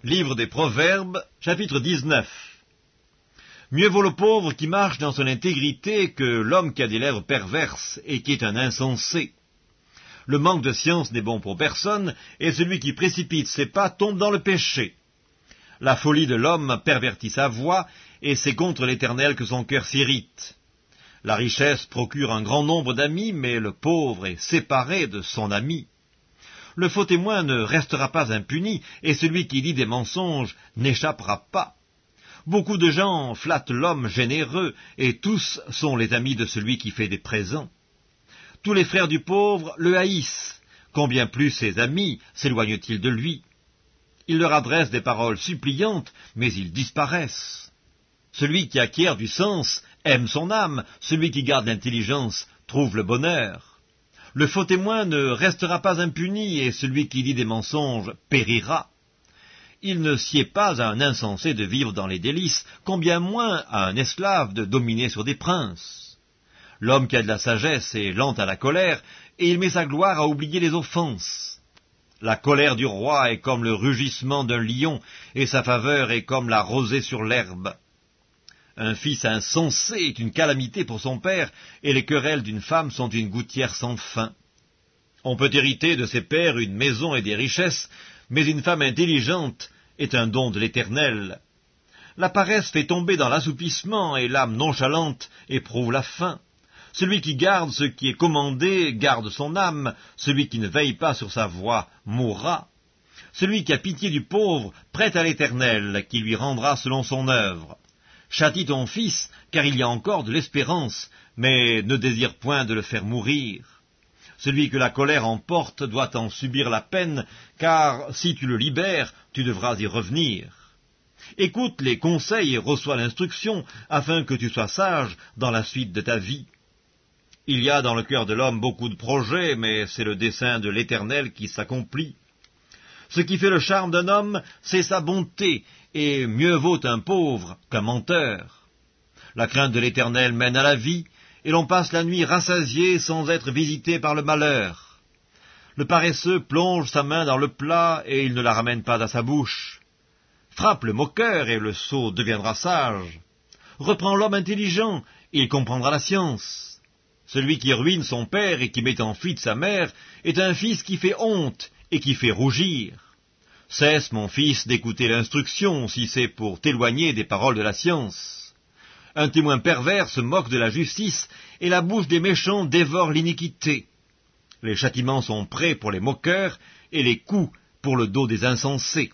Livre des Proverbes, chapitre 19. Mieux vaut le pauvre qui marche dans son intégrité que l'homme qui a des lèvres perverses et qui est un insensé. Le manque de science n'est bon pour personne, et celui qui précipite ses pas tombe dans le péché. La folie de l'homme pervertit sa voix, et c'est contre l'Éternel que son cœur s'irrite. La richesse procure un grand nombre d'amis, mais le pauvre est séparé de son ami. Le faux témoin ne restera pas impuni, et celui qui dit des mensonges n'échappera pas. Beaucoup de gens flattent l'homme généreux, et tous sont les amis de celui qui fait des présents. Tous les frères du pauvre le haïssent. Combien plus ses amis s'éloignent-ils de lui? Il leur adresse des paroles suppliantes, mais ils disparaissent. Celui qui acquiert du sens aime son âme, celui qui garde l'intelligence trouve le bonheur. Le faux témoin ne restera pas impuni, et celui qui dit des mensonges périra. Il ne sied pas à un insensé de vivre dans les délices, combien moins à un esclave de dominer sur des princes. L'homme qui a de la sagesse est lent à la colère, et il met sa gloire à oublier les offenses. La colère du roi est comme le rugissement d'un lion, et sa faveur est comme la rosée sur l'herbe. Un fils insensé est une calamité pour son père, et les querelles d'une femme sont une gouttière sans fin. On peut hériter de ses pères une maison et des richesses, mais une femme intelligente est un don de l'Éternel. La paresse fait tomber dans l'assoupissement, et l'âme nonchalante éprouve la faim. Celui qui garde ce qui est commandé garde son âme, celui qui ne veille pas sur sa voie mourra. Celui qui a pitié du pauvre prête à l'Éternel, qui lui rendra selon son œuvre. Châtie ton fils, car il y a encore de l'espérance, mais ne désire point de le faire mourir. Celui que la colère emporte doit en subir la peine, car si tu le libères, tu devras y revenir. Écoute les conseils et reçois l'instruction, afin que tu sois sage dans la suite de ta vie. Il y a dans le cœur de l'homme beaucoup de projets, mais c'est le dessein de l'Éternel qui s'accomplit. Ce qui fait le charme d'un homme, c'est sa bonté, et mieux vaut un pauvre qu'un menteur. La crainte de l'Éternel mène à la vie, et l'on passe la nuit rassasié sans être visité par le malheur. Le paresseux plonge sa main dans le plat, et il ne la ramène pas à sa bouche. Frappe le moqueur, et le sot deviendra sage. Reprends l'homme intelligent, et il comprendra la science. Celui qui ruine son père et qui met en fuite sa mère est un fils qui fait honte et qui fait rougir. Cesse, mon fils, d'écouter l'instruction, si c'est pour t'éloigner des paroles de la science. Un témoin pervers se moque de la justice, et la bouche des méchants dévore l'iniquité. Les châtiments sont prêts pour les moqueurs, et les coups pour le dos des insensés.